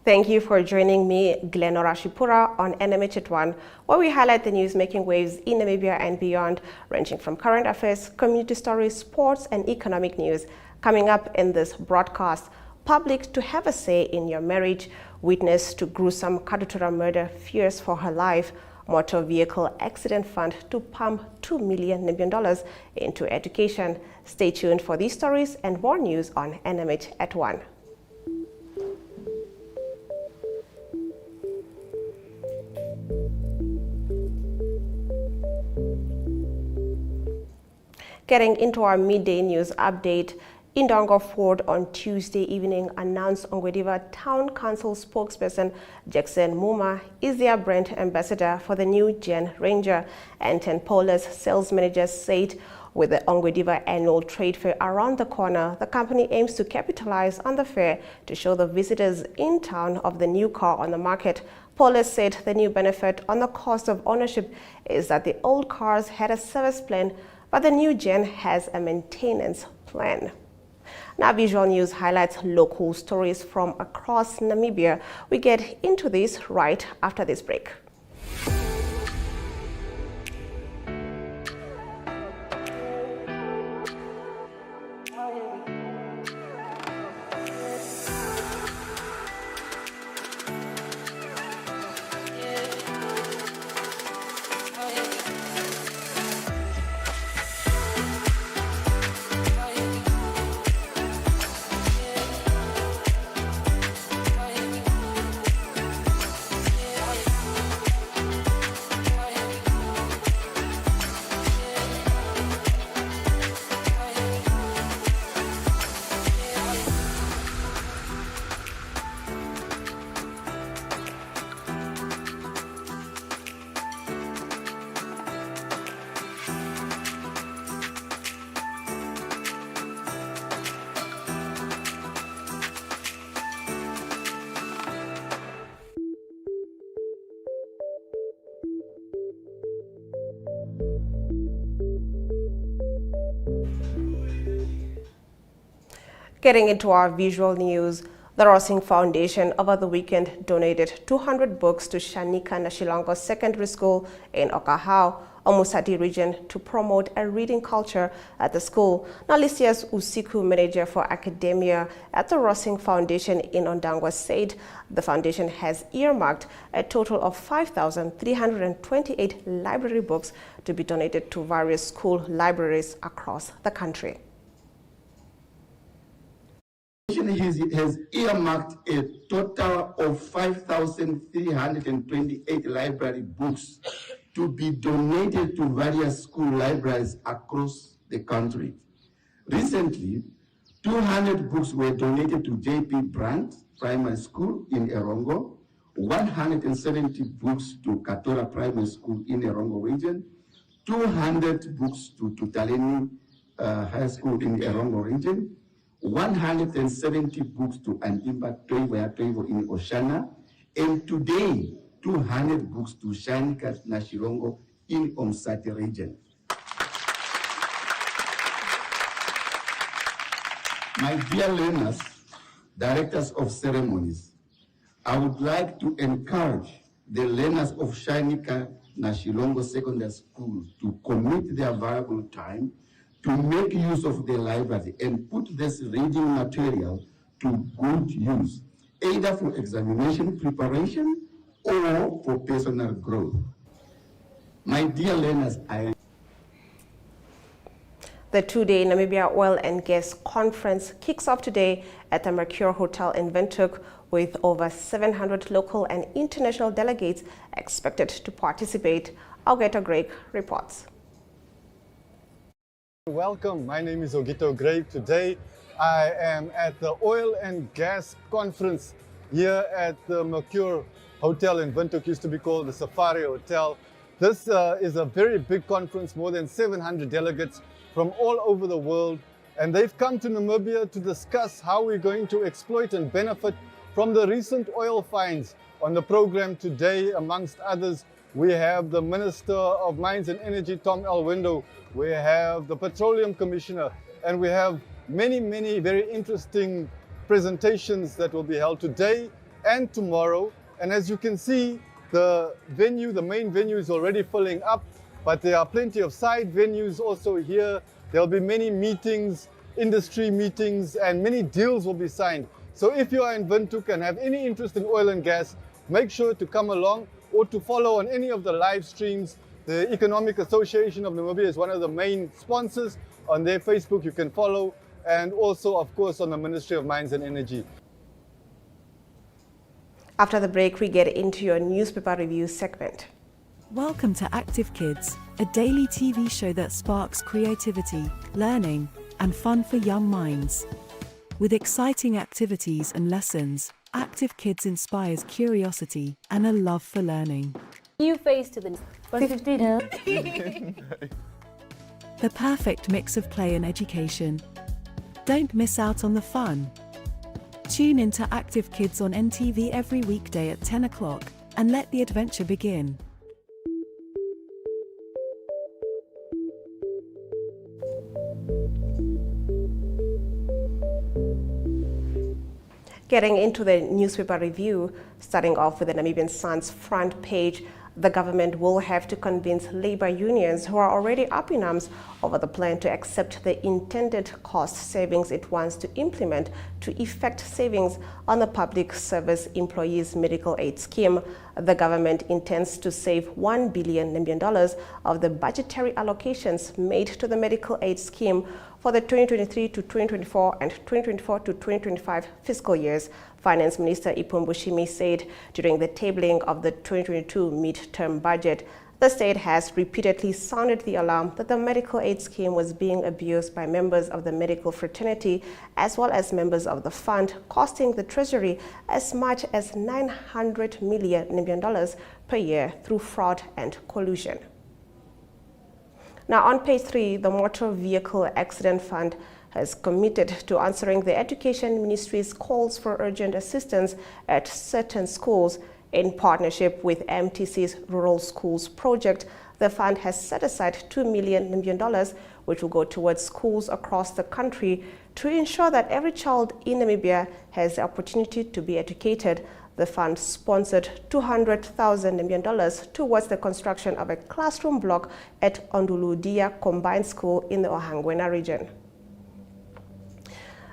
Thank you for joining me, Glenora Shipura, on NMH at 1, where we highlight the news making waves in Namibia and beyond, ranging from current affairs, community stories, sports, and economic news. Coming up in this broadcast, public to have a say in your marriage, witness to gruesome Katutura murder, fears for her life, motor vehicle accident fund to pump $2 million Namibian into education. Stay tuned for these stories and more news on NMH at 1. Getting into our midday news update, Indongo Ford on Tuesday evening announced Ongwediva Town Council spokesperson Jackson Muma is their brand ambassador for the new Gen Ranger. And Tenpola's sales manager said with the Ongwediva annual trade fair around the corner, the company aims to capitalize on the fair to show the visitors in town of the new car on the market. Police said the new benefit on the cost of ownership is that the old cars had a service plan, but the new Gen has a maintenance plan. Now, Visual News highlights local stories from across Namibia. We get into this right after this break. Getting into our visual news, the Rosing Foundation over the weekend donated 200 books to Shanika Nashilongo Secondary School in Okahau, Omusati region, to promote a reading culture at the school. Now, Lysias Usiku, manager for academia at the Rosing Foundation in Ondangwa, said the foundation has earmarked a total of 5,328 library books to be donated to various school libraries across the country. Has earmarked a total of 5,328 library books to be donated to various school libraries across the country. Recently, 200 books were donated to J.P. Brandt Primary School in Erongo, 170 books to Katutura Primary School in Erongo region, 200 books to Tutaleni High School in Erongo region, 170 books to Andimba Toivo in Oshana, and today 200 books to Shanika Nashilongo in Omusati region. My dear learners, directors of ceremonies, I would like to encourage the learners of Shanika Nashilongo Secondary School to commit their valuable time to make use of the library and put this reading material to good use, either for examination preparation or for personal growth. My dear learners, The two-day Namibia Oil and Gas Conference kicks off today at the Mercure Hotel in Windhoek, with over 700 local and international delegates expected to participate. Ogito Greg reports. Welcome, my name is Ogito Gray. Today I am at the Oil and Gas Conference here at the Mercure Hotel in Windhoek, used to be called the Safari Hotel. This is a very big conference, more than 700 delegates from all over the world, and they've come to Namibia to discuss how we're going to exploit and benefit from the recent oil finds. On the program today, amongst others, we have the Minister of Mines and Energy, Tom Alwindo. We have the Petroleum Commissioner, and we have many very interesting presentations that will be held today. and tomorrow. And as you can see, the main venue is already filling up, but there are plenty of side venues also here. There'll be many meetings, industry meetings, and many deals will be signed. So if you are in Windhoek and have any interest in oil and gas, make sure to come along or to follow on any of the live streams. The Economic Association of Namibia is one of the main sponsors. On their Facebook you can follow, and also of course on the Ministry of Mines and Energy. After the break, we get into your newspaper review segment. Welcome to Active Kids, a daily TV show that sparks creativity, learning, and fun for young minds. With exciting activities and lessons, Active Kids inspires curiosity and a love for learning. New face to the 15. The perfect mix of play and education. Don't miss out on the fun. Tune into Active Kids on NTV every weekday at 10 o'clock and let the adventure begin. Getting into the newspaper review, starting off with the Namibian Sun's front page, the government will have to convince labor unions who are already up in arms over the plan to accept the intended cost savings it wants to implement to effect savings on the Public Service Employees Medical Aid Scheme. The government intends to save $1 billion of the budgetary allocations made to the medical aid scheme for the 2023 to 2024 and 2024 to 2025 fiscal years. Finance Minister Ipumbu Shimi said during the tabling of the 2022 mid-term budget, the state has repeatedly sounded the alarm that the medical aid scheme was being abused by members of the medical fraternity as well as members of the fund, costing the treasury as much as $900 million per year through fraud and collusion. Now on page 3, the Motor Vehicle Accident Fund has committed to answering the Education Ministry's calls for urgent assistance at certain schools. In partnership with MTC's Rural Schools Project, the fund has set aside $2 million, which will go towards schools across the country to ensure that every child in Namibia has the opportunity to be educated. The fund sponsored $200,000 towards the construction of a classroom block at Onduludia Combined School in the Ohangwena region.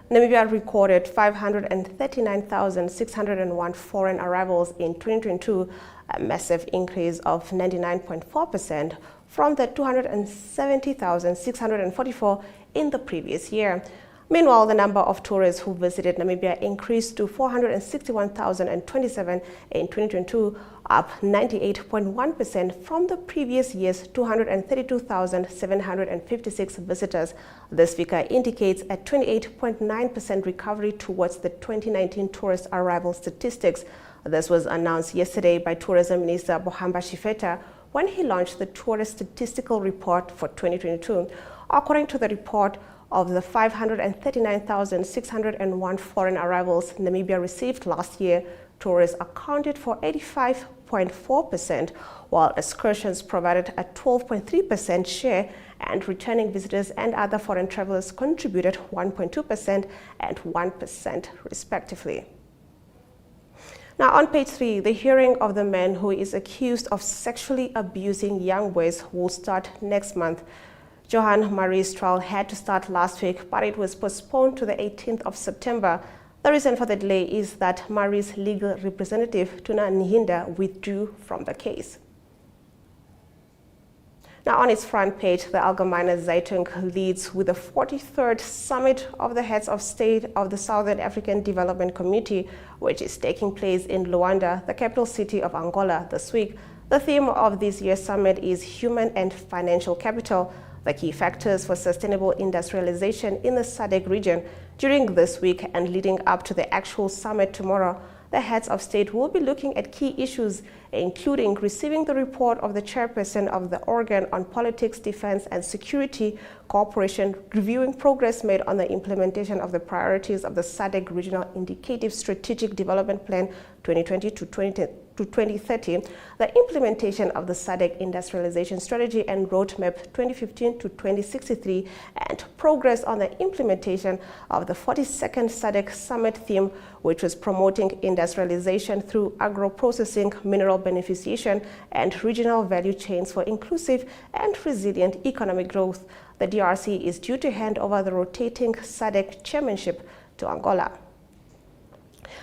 Namibia recorded 539,601 foreign arrivals in 2022, a massive increase of 99.4% from the 270,644 in the previous year. Meanwhile, the number of tourists who visited Namibia increased to 461,027 in 2022, up 98.1% from the previous year's 232,756 visitors. This figure indicates a 28.9% recovery towards the 2019 tourist arrival statistics. This was announced yesterday by Tourism Minister Bohamba Shifeta when he launched the Tourist Statistical Report for 2022. According to the report, of the 539,601 foreign arrivals Namibia received last year, tourists accounted for 85.4%, while excursions provided a 12.3% share, and returning visitors and other foreign travelers contributed 1.2% and 1% respectively. Now on page 3, the hearing of the man who is accused of sexually abusing young boys will start next month. Johan Marie's trial had to start last week, but it was postponed to the 18th of September. The reason for the delay is that Marie's legal representative, Tuna Nhinda, withdrew from the case. Now on its front page, the Algemeine Zeitung leads with the 43rd Summit of the Heads of State of the Southern African Development Community, which is taking place in Luanda, the capital city of Angola, this week. The theme of this year's summit is human and financial capital, the key factors for sustainable industrialization in the SADC region. During this week and leading up to the actual summit tomorrow, the heads of state will be looking at key issues including receiving the report of the chairperson of the Organ on Politics, Defense and Security Cooperation, reviewing progress made on the implementation of the priorities of the SADC Regional Indicative Strategic Development Plan 2020 to 2030, the implementation of the SADC Industrialization Strategy and Roadmap 2015 to 2063, and progress on the implementation of the 42nd SADC Summit theme, which was promoting industrialization through agro-processing, mineral beneficiation, and regional value chains for inclusive and resilient economic growth. The DRC is due to hand over the rotating SADC chairmanship to Angola.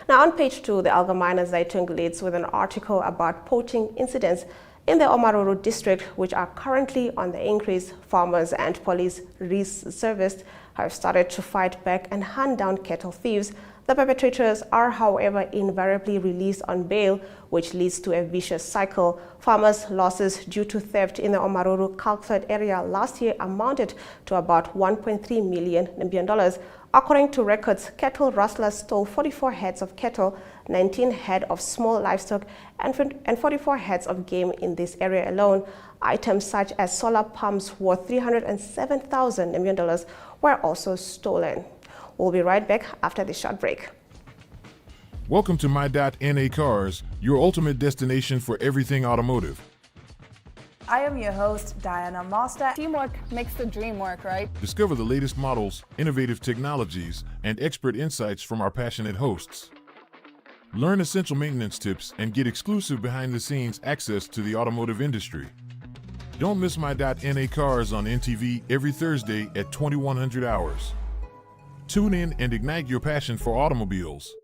Now on page 2, the Allgemeine Zeitung leads with an article about poaching incidents in the Omaruru district, which are currently on the increase. Farmers and police reservists have started to fight back and hunt down cattle thieves. The perpetrators are, however, invariably released on bail, which leads to a vicious cycle. Farmers' losses due to theft in the Omaruru Kalkford area last year amounted to about 1.3 million Namibian dollars. According to records, cattle rustlers stole 44 heads of cattle, 19 head of small livestock, and 44 heads of game in this area alone. Items such as solar pumps worth 307,000 Namibian dollars were also stolen. We'll be right back after this short break. Welcome to My.NA Cars, your ultimate destination for everything automotive. I am your host, Diana Master. Teamwork makes the dream work, right? Discover the latest models, innovative technologies, and expert insights from our passionate hosts. Learn essential maintenance tips and get exclusive behind-the-scenes access to the automotive industry. Don't miss My.NA Cars on NTV every Thursday at 2100 hours. Tune in and ignite your passion for automobiles.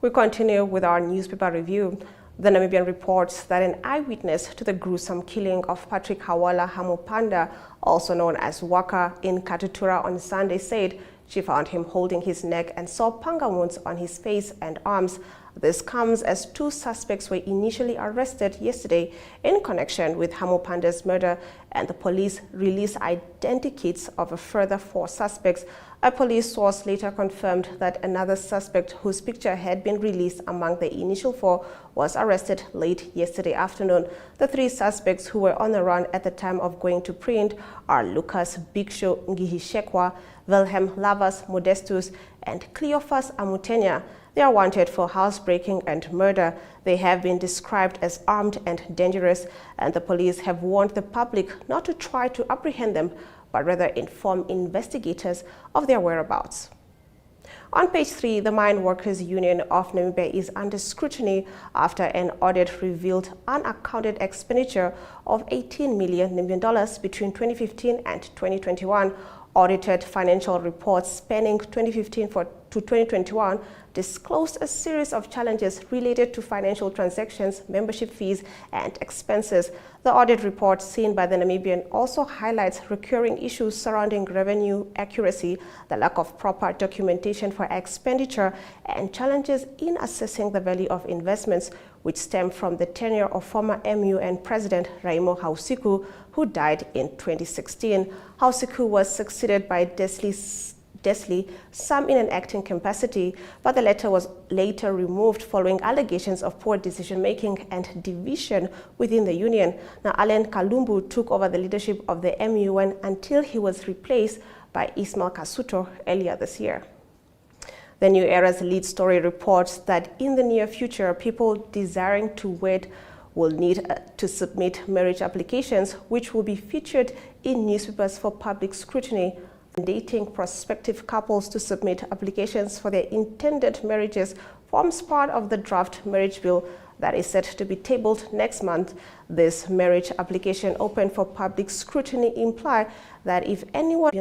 We continue with our newspaper review. The Namibian reports that an eyewitness to the gruesome killing of Patrick Hawala Hamupanda, also known as Waka, in Katutura on Sunday, said she found him holding his neck and saw panga wounds on his face and arms. This comes as 2 suspects were initially arrested yesterday in connection with Hamupanda's murder, and the police released identikits of a further 4 suspects. A police source later confirmed that another suspect, whose picture had been released among the initial 4, was arrested late yesterday afternoon. The 3 suspects who were on the run at the time of going to print are Lucas Biksho Ngihishekwa, Wilhelm Lavas Modestus, and Cleophas Amutenya. They are wanted for housebreaking and murder. They have been described as armed and dangerous, and the police have warned the public not to try to apprehend them, but rather inform investigators of their whereabouts. On page 3, the Mine Workers Union of Namibia is under scrutiny after an audit revealed unaccounted expenditure of 18 million Namibian dollars between 2015 and 2021. Audited financial reports spanning 2015 to 2021 disclosed a series of challenges related to financial transactions, membership fees, and expenses. The audit report seen by the Namibian also highlights recurring issues surrounding revenue accuracy, the lack of proper documentation for expenditure, and challenges in assessing the value of investments, which stem from the tenure of former MUN President Raimo Hausiku, who died in 2016. Hausiku was succeeded by Desley, some in an acting capacity, but the latter was later removed following allegations of poor decision-making and division within the union. Now, Alain Kalumbu took over the leadership of the MUN until he was replaced by Ismail Kasuto earlier this year. The New Era's lead story reports that in the near future, people desiring to wed will need to submit marriage applications, which will be featured in newspapers for public scrutiny. Dating prospective couples to submit applications for their intended marriages forms part of the draft marriage bill that is set to be tabled next month. This marriage application open for public scrutiny imply that if anyone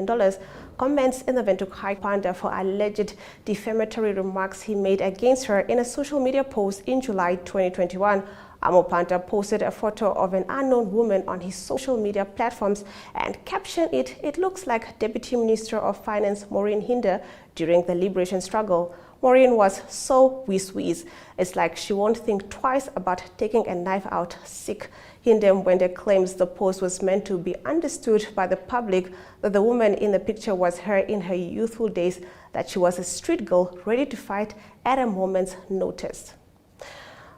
comments in the Windhoek High Panda for alleged defamatory remarks he made against her in a social media post in July 2021, Amopanta posted a photo of an unknown woman on his social media platforms and captioned it, "It looks like Deputy Minister of Finance Maureen Hinder during the liberation struggle." Maureen was so whiz-whiz. It's like she won't think twice about taking a knife out sick. Hindem Wende claims the post was meant to be understood by the public that the woman in the picture was her in her youthful days, that she was a street girl ready to fight at a moment's notice.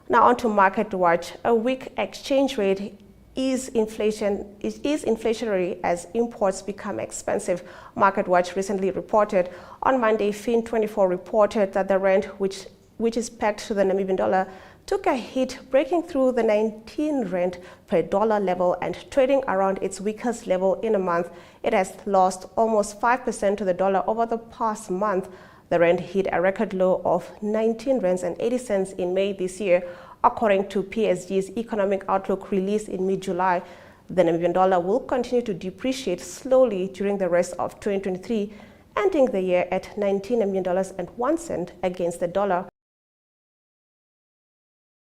Now on to Market Watch. A weak exchange rate is inflationary as imports become expensive. Market Watch recently reported. On Monday, Fin24 reported that the rand, which is pegged to the Namibian dollar, took a hit, breaking through the 19 rand per dollar level and trading around its weakest level in a month. It has lost almost 5% to the dollar over the past month. The rand hit a record low of 19 rands and 80 cents in May this year. According to PSG's economic outlook released in mid-July, the Namibian dollar will continue to depreciate slowly during the rest of 2023, ending the year at $19.01 against the dollar.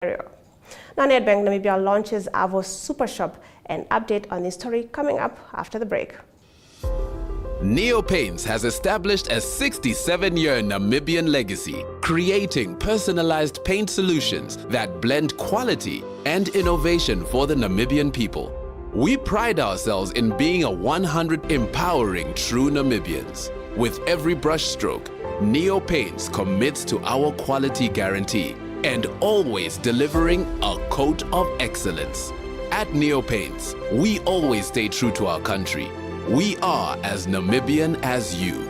Now, Nedbank Namibia launches Avo Super Shop. An update on this story coming up after the break. Neo Paints has established a 67-year Namibian legacy, creating personalized paint solutions that blend quality and innovation for the Namibian people. We pride ourselves in being a 100 empowering true Namibians. With every brushstroke, Neo Paints commits to our quality guarantee and always delivering a coat of excellence. At Neo Paints, we always stay true to our country. We are as Namibian as you.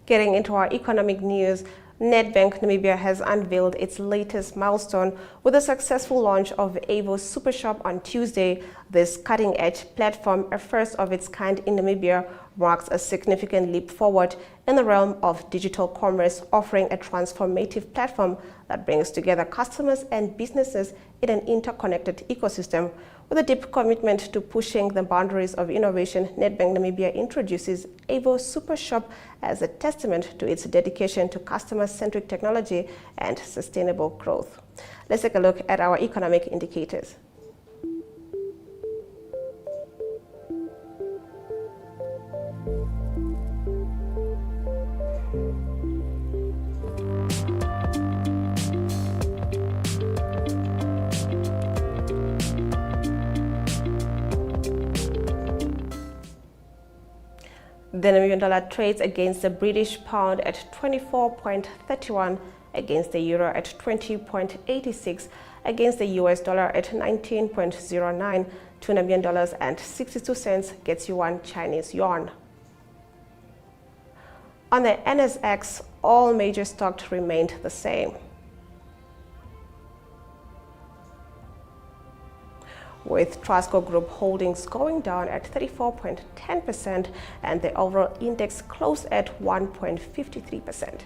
Getting into our economic news, Nedbank Namibia has unveiled its latest milestone with the successful launch of Avo Super Shop on Tuesday. This cutting-edge platform, a first of its kind in Namibia, marks a significant leap forward in the realm of digital commerce, offering a transformative platform that brings together customers and businesses in an interconnected ecosystem. With a deep commitment to pushing the boundaries of innovation, Nedbank Namibia introduces Avo Super Shop as a testament to its dedication to customer-centric technology and sustainable growth. Let's take a look at our economic indicators. The Namibian dollar trades against the British pound at 24.31, against the euro at 20.86, against the US dollar at 19.09, 2 Namibian dollars and 62 cents gets you 1 Chinese yuan. On the NSX, all major stocks remained the same. With Trasco Group holdings going down at 34.10% and the overall index closed at 1.53%.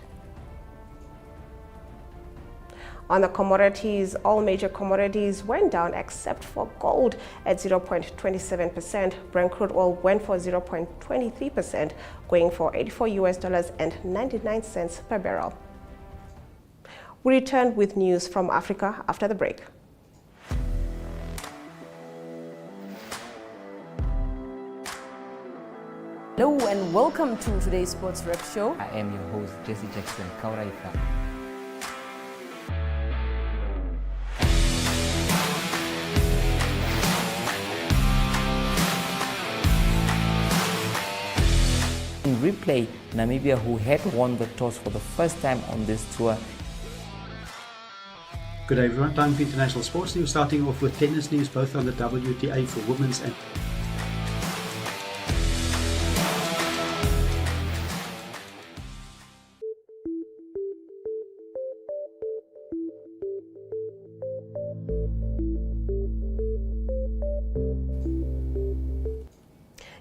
On the commodities, all major commodities went down except for gold at 0.27%. Brent crude oil went for 0.23%, going for $84.99 per barrel. We return with news from Africa after the break. Hello and welcome to today's Sports Rep Show. I am your host, Jesse Jackson Kauraifa. In replay, Namibia, who had won the toss for the first time on this tour. Good day everyone, time for international sports news, starting off with tennis news, both on the WTA for women's and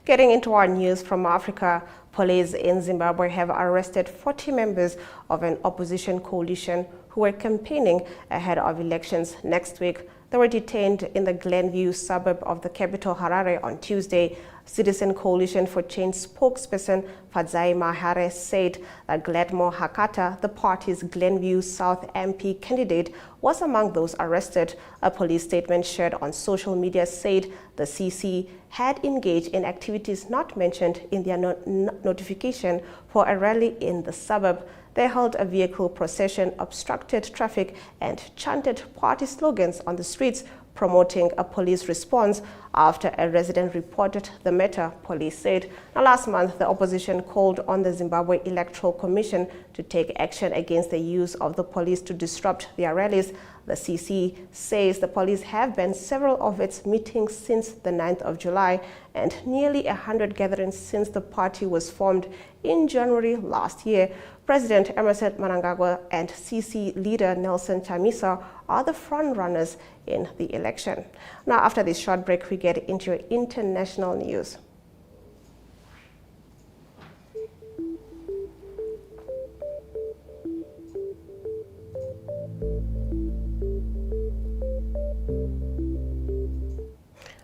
Getting into our news from Africa, police in Zimbabwe have arrested 40 members of an opposition coalition who were campaigning ahead of elections next week. They were detained in the Glenview suburb of the capital, Harare, on Tuesday. Citizen Coalition for Change spokesperson Fadzai Mahere said that Gladmore Hakata, the party's Glenview South MP candidate, was among those arrested. A police statement shared on social media said the CC had engaged in activities not mentioned in their notification for a rally in the suburb. They held a vehicle procession, obstructed traffic, and chanted party slogans on the streets, promoting a police response after a resident reported the matter, police said. Now, last month, the opposition called on the Zimbabwe Electoral Commission to take action against the use of the police to disrupt their rallies. The CC says the police have banned several of its meetings since the 9th of July and nearly 100 gatherings since the party was formed in January last year. President Emerson Mnangagwa and CC leader Nelson Chamisa are the front-runners in the election. Now, after this short break, we get into your international news.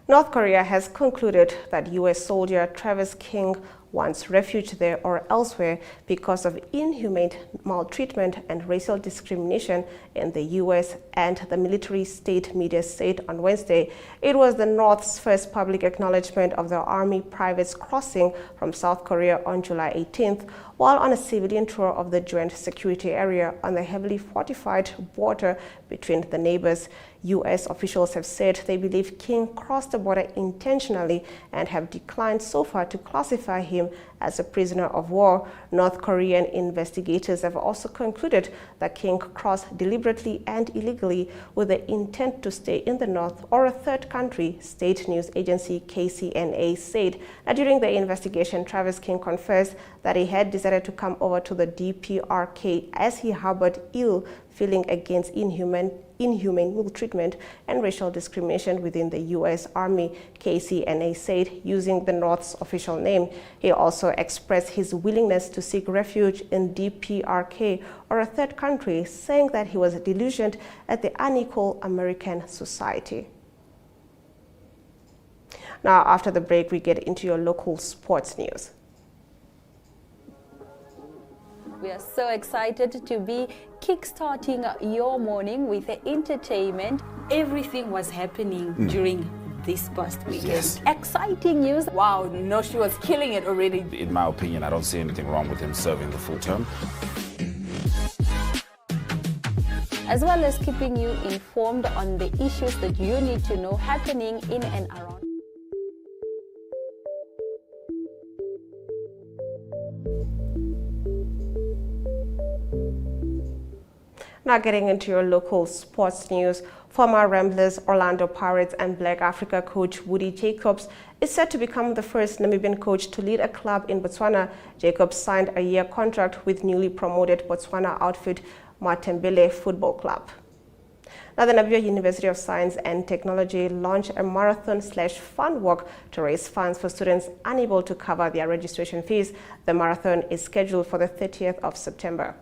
North Korea has concluded that U.S. soldier Travis King wants refuge there or elsewhere because of inhumane maltreatment and racial discrimination in the U.S., and the military state media said on Wednesday. It was the North's first public acknowledgement of the Army privates crossing from South Korea on July 18th, while on a civilian tour of the joint security area on the heavily fortified border between the neighbors. U.S. officials have said they believe King crossed the border intentionally and have declined so far to classify him as a prisoner of war. North Korean investigators have also concluded that King crossed deliberately and illegally with the intent to stay in the North or a third country, state news agency KCNA said. Now, during the investigation, Travis King confessed that he had decided to come over to the DPRK as he harbored ill feeling against inhumane maltreatment and racial discrimination within the U.S. Army, KCNA said, using the North's official name. He also expressed his willingness to seek refuge in DPRK or a third country, saying that he was delusioned at the unequal American society. Now, after the break, we get into your local sports news. We are so excited to be kickstarting your morning with entertainment. Everything was happening during this past weekend. Yes. Exciting news. Wow, no, she was killing it already. In my opinion, I don't see anything wrong with him serving the full term. As well as keeping you informed on the issues that you need to know happening in and around. Now getting into your local sports news, former Ramblers, Orlando Pirates and Black Africa coach Woody Jacobs is set to become the first Namibian coach to lead a club in Botswana. Jacobs signed a year contract with newly promoted Botswana outfit Matembele Football Club. Now, the Namibia University of Science and Technology launched a marathon/fun walk to raise funds for students unable to cover their registration fees. The marathon is scheduled for the 30th of September.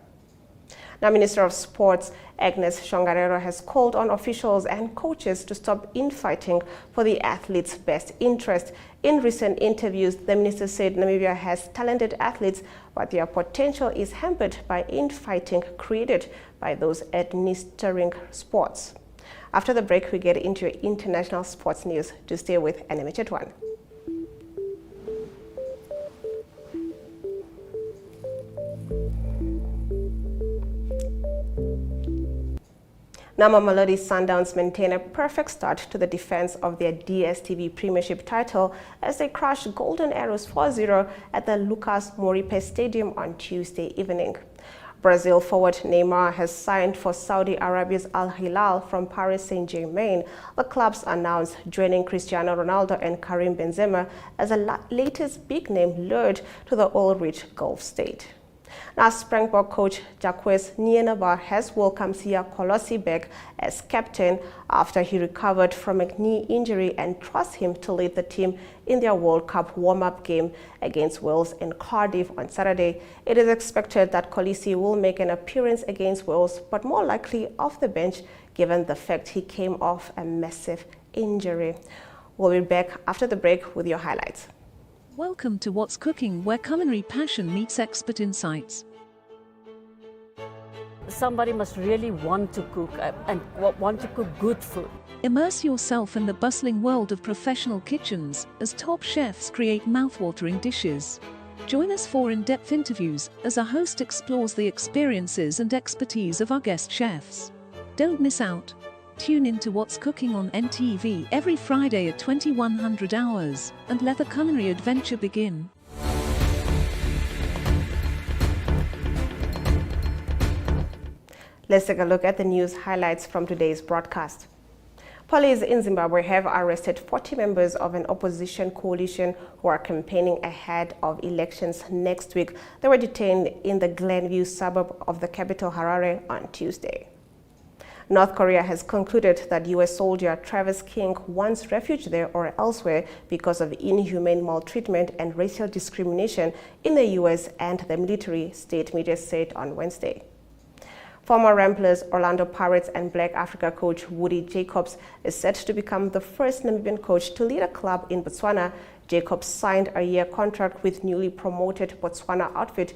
Now, Minister of Sports Agnes Shongarero has called on officials and coaches to stop infighting for the athletes' best interest. In recent interviews, the minister said Namibia has talented athletes, but their potential is hampered by infighting created by those administering sports. After the break, we get into your international sports news. To stay with NMH at 1. Nama Melody Sundowns maintain a perfect start to the defense of their DStv Premiership title as they crushed Golden Arrows 4-0 at the Lucas Moripe Stadium on Tuesday evening. Brazil forward Neymar has signed for Saudi Arabia's Al Hilal from Paris Saint-Germain. The clubs announced joining Cristiano Ronaldo and Karim Benzema as the latest big name lured to the oil-rich Gulf state. Now, Springbok coach Jacques Nienaber has welcomed Siya Kolisi back as captain after he recovered from a knee injury and trusts him to lead the team in their World Cup warm-up game against Wales in Cardiff on Saturday. It is expected that Kolisi will make an appearance against Wales, but more likely off the bench given the fact he came off a massive injury. We'll be back after the break with your highlights. Welcome to What's Cooking, where culinary passion meets expert insights. Somebody must really want to cook and want to cook good food. Immerse yourself in the bustling world of professional kitchens as top chefs create mouthwatering dishes. Join us for in-depth interviews as our host explores the experiences and expertise of our guest chefs. Don't miss out. Tune in to What's Cooking on NTV every Friday at 2100 hours and let the culinary adventure begin. Let's take a look at the news highlights from today's broadcast. Police in Zimbabwe have arrested 40 members of an opposition coalition who are campaigning ahead of elections next week. They were detained in the Glenview suburb of the capital Harare on Tuesday. North Korea has concluded that U.S. soldier Travis King wants refuge there or elsewhere because of inhumane maltreatment and racial discrimination in the U.S. and the military, state media said on Wednesday. Former Ramblers, Orlando Pirates and Black Africa coach Woody Jacobs is set to become the first Namibian coach to lead a club in Botswana. Jacobs signed a year contract with newly promoted Botswana outfit